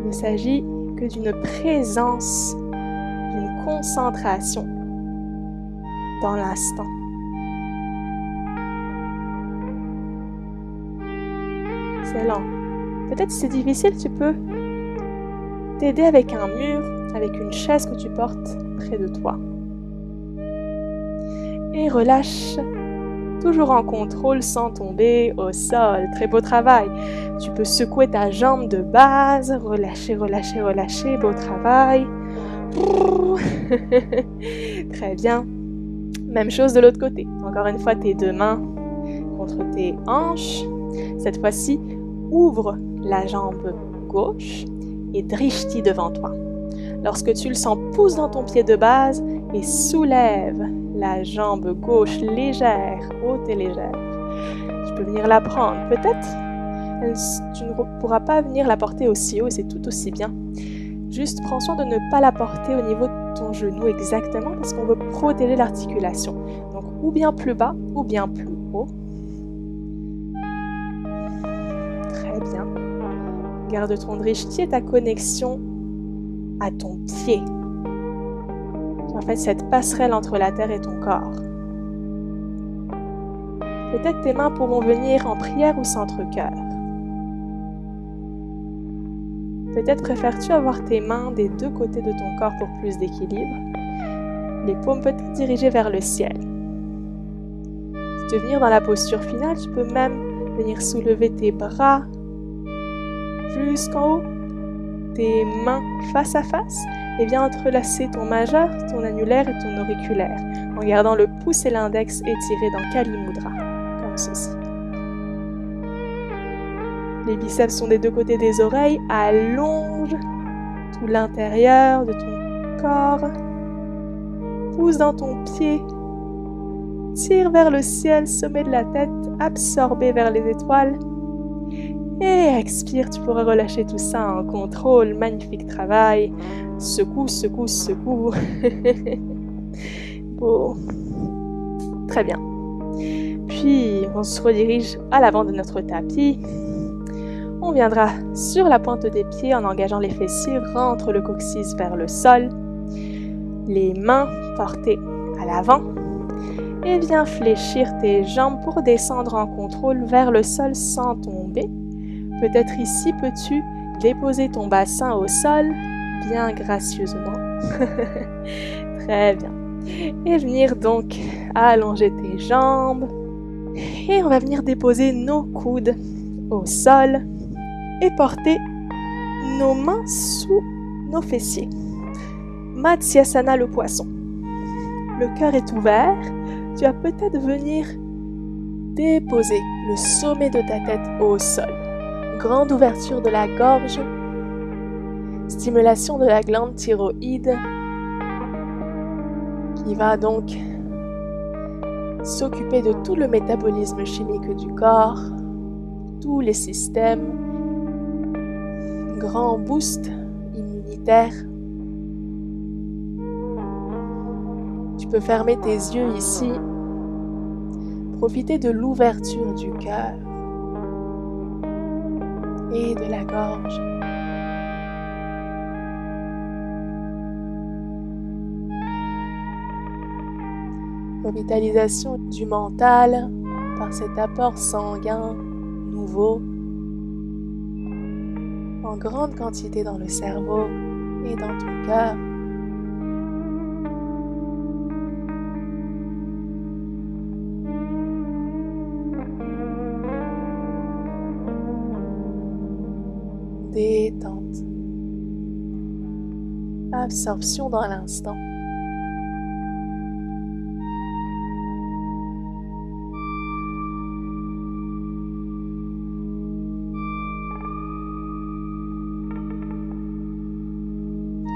S1: Il ne s'agit que d'une présence, d'une concentration dans l'instant. Excellent. Peut-être si c'est difficile, tu peux t'aider avec un mur, avec une chaise que tu portes près de toi. Et relâche, toujours en contrôle sans tomber au sol. Très beau travail. Tu peux secouer ta jambe de base, relâcher, relâcher, relâcher. Beau travail. Très bien. Même chose de l'autre côté. Encore une fois, tes deux mains contre tes hanches. Cette fois-ci, ouvre la jambe gauche et drishti devant toi. Lorsque tu le sens, pousse dans ton pied de base et soulève la jambe gauche légère, haute et légère. Tu peux venir la prendre. Peut-être tu ne pourras pas venir la porter aussi haut et c'est tout aussi bien. Juste prends soin de ne pas la porter au niveau de ton genou exactement parce qu'on veut protéger l'articulation. Donc ou bien plus bas ou bien plus haut. Très bien. Garde ton drishti et ta connexion à ton pied. En fait, cette passerelle entre la terre et ton corps. Peut-être tes mains pourront venir en prière ou centre-cœur. Peut-être préfères-tu avoir tes mains des deux côtés de ton corps pour plus d'équilibre. Les paumes peut-être dirigées vers le ciel. Si tu veux venir dans la posture finale, tu peux même venir soulever tes bras jusqu'en haut, tes mains face à face, et viens entrelacer ton majeur, ton annulaire et ton auriculaire, en gardant le pouce et l'index étirés dans Kali Mudra, comme ceci. Les biceps sont des deux côtés des oreilles, allonge tout l'intérieur de ton corps, pousse dans ton pied, tire vers le ciel, sommet de la tête, absorbé vers les étoiles, et expire, tu pourras relâcher tout ça en contrôle, magnifique travail, secoue, secoue, secoue, beau, très bien. Puis on se redirige à l'avant de notre tapis. On viendra sur la pointe des pieds en engageant les fessiers, rentre le coccyx vers le sol, les mains portées à l'avant et viens fléchir tes jambes pour descendre en contrôle vers le sol sans tomber. Peut-être ici peux-tu déposer ton bassin au sol bien gracieusement. Très bien. Et venir donc allonger tes jambes et on va venir déposer nos coudes au sol et porter nos mains sous nos fessiers. Matsyasana le poisson. Le cœur est ouvert. Tu vas peut-être venir déposer le sommet de ta tête au sol. Grande ouverture de la gorge. Stimulation de la glande thyroïde qui va donc s'occuper de tout le métabolisme chimique du corps, tous les systèmes. Grand boost immunitaire. Tu peux fermer tes yeux ici. Profiter de l'ouverture du cœur et de la gorge. Revitalisation du mental par cet apport sanguin nouveau en grande quantité dans le cerveau et dans ton cœur. Détente. Absorption dans l'instant.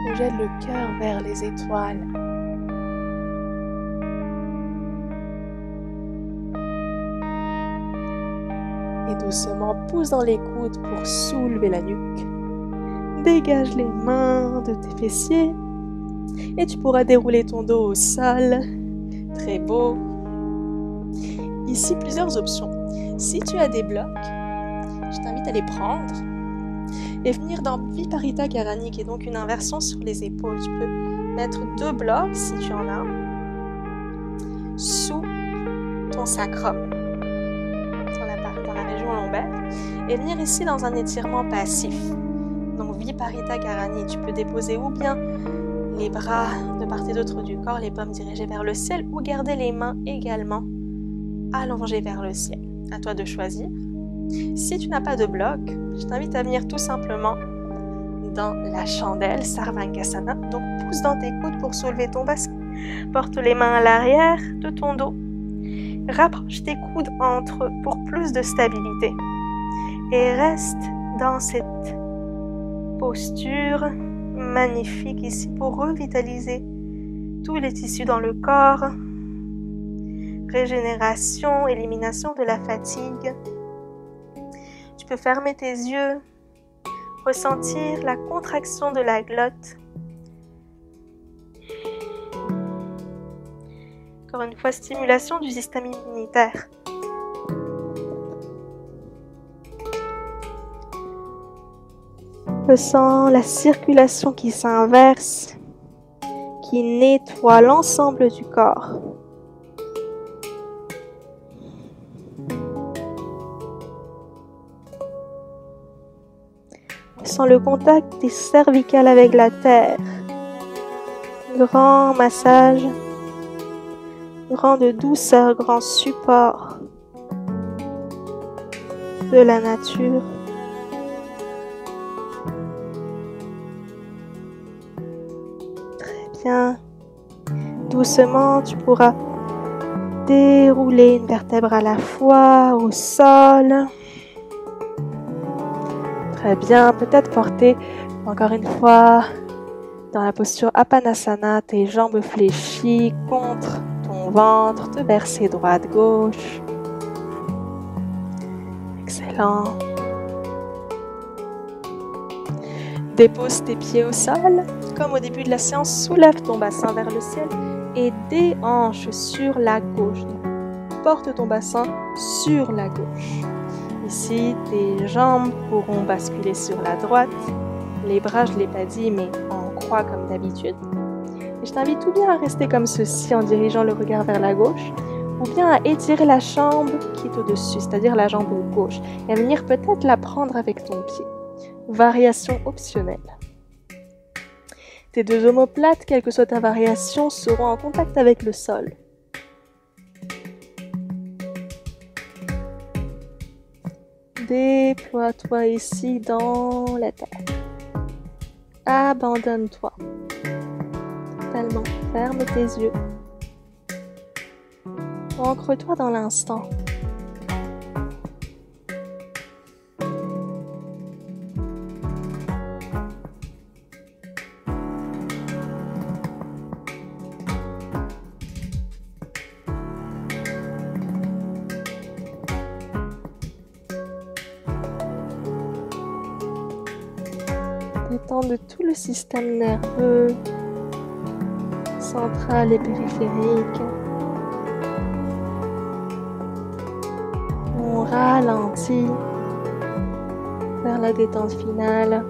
S1: Projette le cœur vers les étoiles. Et doucement pousse dans les coudes pour soulever la nuque. Dégage les mains de tes fessiers. Et tu pourras dérouler ton dos au sol. Très beau. Ici, plusieurs options. Si tu as des blocs, je t'invite à les prendre et venir dans Viparita Karani, qui est donc une inversion sur les épaules. Tu peux mettre 2 blocs, si tu en as, sous ton sacrum, dans la région lombaire, et venir ici dans un étirement passif. Donc Viparita Karani, tu peux déposer ou bien les bras de part et d'autre du corps, les paumes dirigées vers le ciel, ou garder les mains également allongées vers le ciel. À toi de choisir. Si tu n'as pas de bloc, je t'invite à venir tout simplement dans la chandelle, Sarvangasana. Donc pousse dans tes coudes pour soulever ton bassin. Porte les mains à l'arrière de ton dos. Rapproche tes coudes entre eux pour plus de stabilité. Et reste dans cette posture magnifique ici pour revitaliser tous les tissus dans le corps. Régénération, élimination de la fatigue. Tu peux fermer tes yeux, ressentir la contraction de la glotte. Encore une fois, stimulation du système immunitaire. Ressens la circulation qui s'inverse, qui nettoie l'ensemble du corps. Ressens le contact des cervicales avec la terre. Grand massage, grand de douceur, grand support de la nature. Très bien. Doucement, tu pourras dérouler une vertèbre à la fois au sol. Très bien, peut-être porter encore une fois dans la posture Apanasana, tes jambes fléchies contre ton ventre, te verser droite-gauche. Excellent. Dépose tes pieds au sol. Comme au début de la séance, soulève ton bassin vers le ciel et déhanche sur la gauche. Porte ton bassin sur la gauche. Ici, tes jambes pourront basculer sur la droite. Les bras, je ne l'ai pas dit, mais en croix comme d'habitude. Et je t'invite ou bien à rester comme ceci en dirigeant le regard vers la gauche, ou bien à étirer la jambe qui est au-dessus, c'est-à-dire la jambe gauche, et à venir peut-être la prendre avec ton pied. Variation optionnelle. Tes 2 omoplates, quelle que soit ta variation, seront en contact avec le sol. Déploie-toi ici dans la terre. Abandonne-toi. Totalement. Ferme tes yeux. Ancre-toi dans l'instant. De tout le système nerveux, central et périphérique. On ralentit vers la détente finale.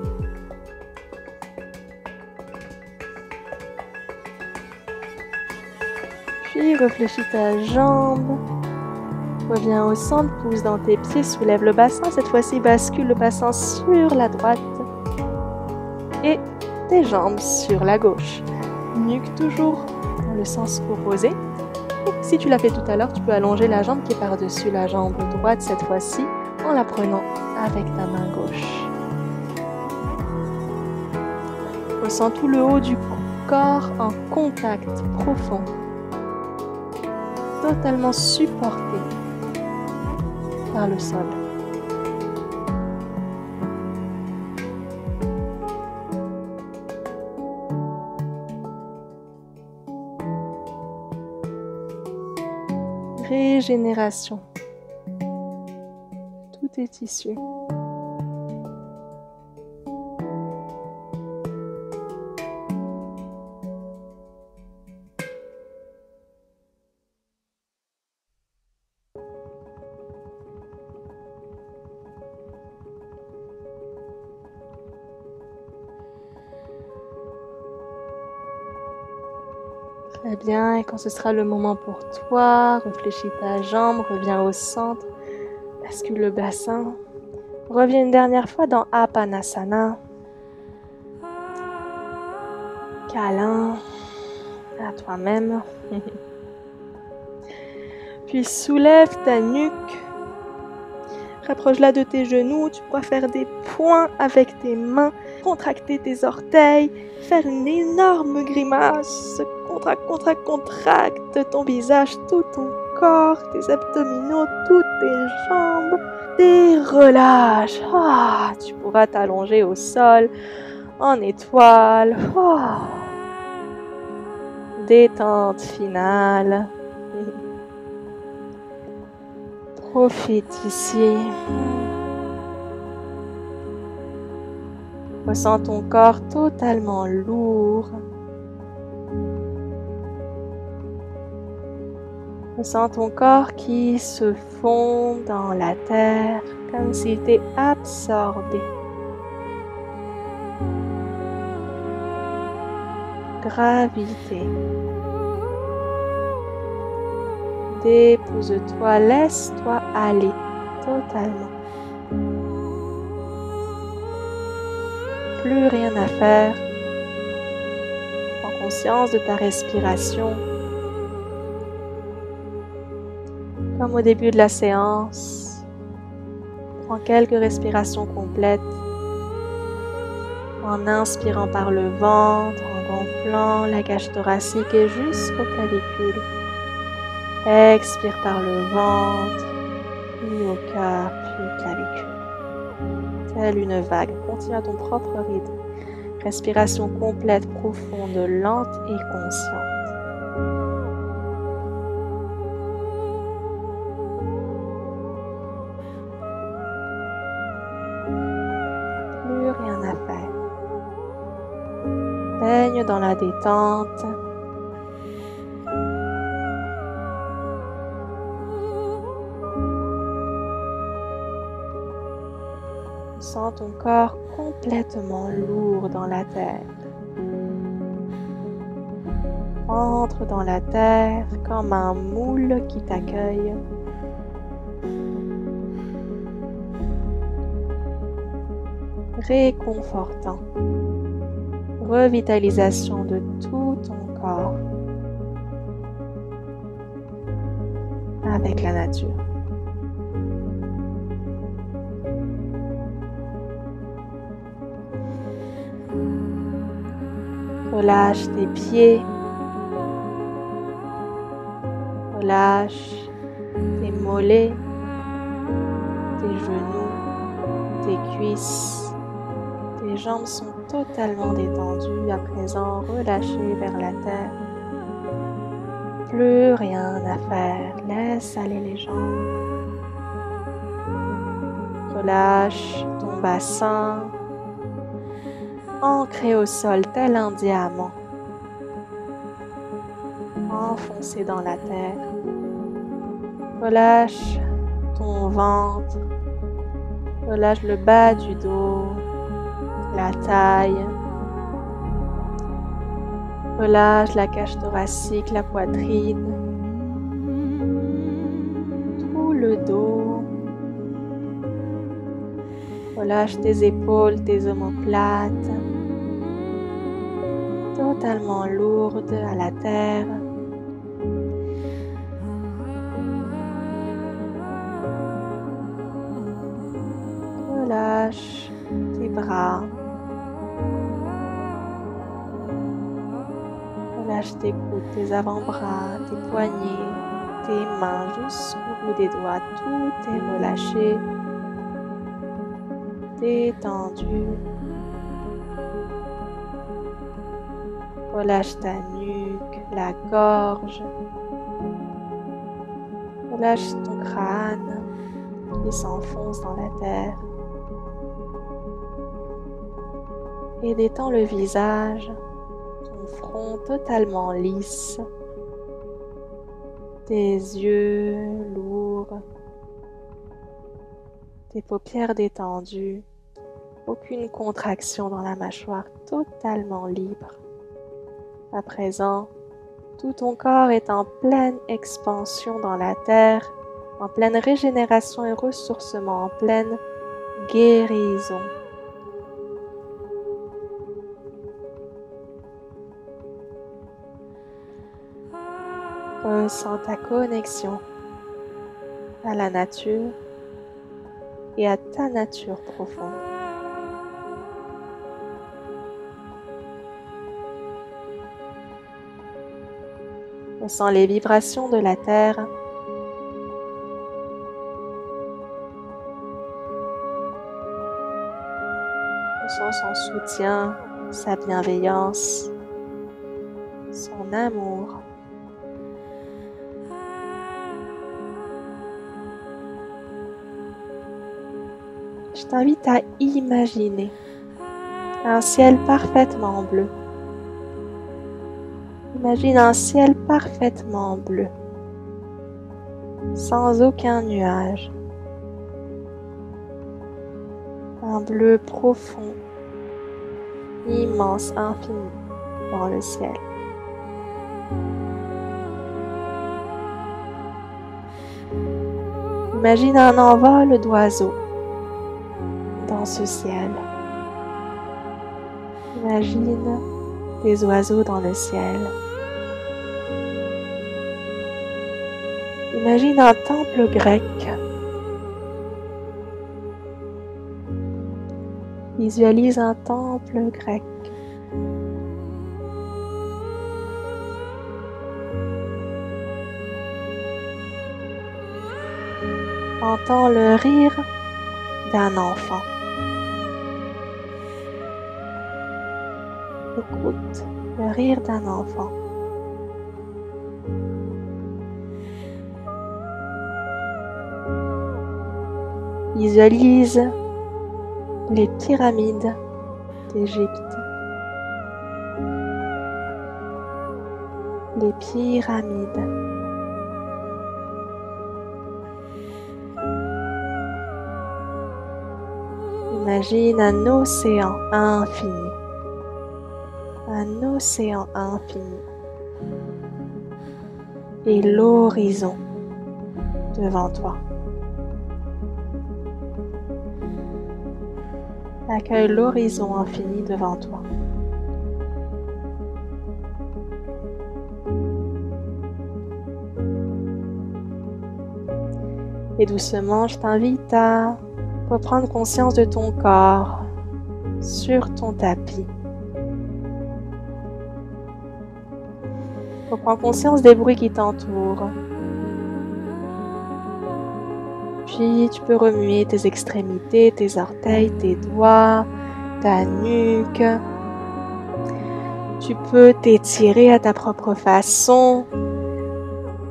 S1: Puis réfléchis ta jambe. Reviens au centre, pousse dans tes pieds, soulève le bassin. Cette fois-ci, bascule le bassin sur la droite. Et tes jambes sur la gauche. Nuque toujours dans le sens opposé. Et si tu l'as fait tout à l'heure, tu peux allonger la jambe qui est par-dessus la jambe droite cette fois-ci en la prenant avec ta main gauche. Ressens tout le haut du corps en contact profond, totalement supporté par le sol. Régénération. Tout est issu. Très bien, et quand ce sera le moment pour toi, réfléchis ta jambe, reviens au centre, bascule le bassin. Reviens une dernière fois dans Apanasana. Câlin à toi-même. Puis soulève ta nuque. Rapproche-la de tes genoux. Tu pourras faire des points avec tes mains. Contracter tes orteils. Faire une énorme grimace. Contracte ton visage, tout ton corps, tes abdominaux, toutes tes jambes. Et relâche. Tu pourras t'allonger au sol en étoile. Détente finale. Profite ici. Ressens ton corps totalement lourd. Ressens ton corps qui se fond dans la terre comme s'il était absorbé. Gravité. Dépose-toi, laisse-toi aller totalement. Plus rien à faire. Prends conscience de ta respiration. Comme au début de la séance, prends quelques respirations complètes en inspirant par le ventre, en gonflant la cage thoracique et jusqu'aux clavicules. Expire par le ventre, puis au cœur, puis clavicule. Telle une vague, continue à ton propre rythme. Respiration complète, profonde, lente et consciente. Rien à faire. Baigne dans la détente. Sens ton corps complètement lourd dans la terre. Entre dans la terre comme un moule qui t'accueille. Réconfortant, revitalisation de tout ton corps avec la nature. Relâche tes pieds, relâche tes mollets, tes genoux, tes cuisses. Les jambes sont totalement détendues, à présent relâchées vers la terre. Plus rien à faire, laisse aller les jambes. Relâche ton bassin, ancré au sol tel un diamant, enfoncé dans la terre. Relâche ton ventre, relâche le bas du dos, la taille, relâche la cage thoracique, la poitrine, le dos. Relâche tes épaules, tes omoplates. Totalement lourdes à la terre. Relâche tes bras. Relâche tes coudes, tes avant-bras, tes poignets, tes mains jusqu'au bout des doigts. Tout est relâché, détendu. Relâche ta nuque, la gorge. Relâche ton crâne qui s'enfonce dans la terre. Et détends le visage, ton front totalement lisse, tes yeux lourds, tes paupières détendues, aucune contraction dans la mâchoire, totalement libre. À présent, tout ton corps est en pleine expansion dans la terre, en pleine régénération et ressourcement, en pleine guérison. Ressens ta connexion à la nature et à ta nature profonde. Ressens les vibrations de la terre. Ressens son soutien, sa bienveillance, son amour. Je t'invite à imaginer un ciel parfaitement bleu. Imagine un ciel parfaitement bleu, sans aucun nuage. Un bleu profond, immense, infini dans le ciel. Imagine un envol d'oiseaux dans ce ciel. Imagine des oiseaux dans le ciel. Imagine un temple grec. Visualise un temple grec. Entends le rire d'un enfant. Écoute le rire d'un enfant. Visualise les pyramides d'Égypte. Les pyramides. Imagine un océan infini. Un océan infini. Et l'horizon devant toi. Accueille l'horizon infini devant toi. Et doucement, je t'invite à reprendre conscience de ton corps sur ton tapis. Reprends conscience des bruits qui t'entourent. Puis tu peux remuer tes extrémités, tes orteils, tes doigts, ta nuque. Tu peux t'étirer à ta propre façon,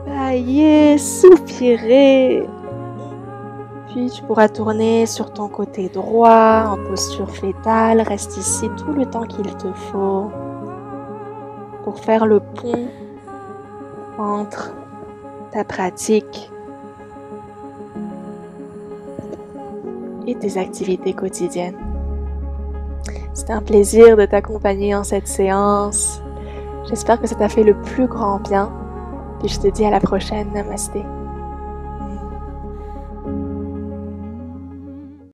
S1: bailler, soupirer. Puis tu pourras tourner sur ton côté droit en posture fétale. Reste ici tout le temps qu'il te faut pour faire le pont entre ta pratique et tes activités quotidiennes. C'était un plaisir de t'accompagner en cette séance. J'espère que ça t'a fait le plus grand bien. Puis je te dis à la prochaine. Namasté.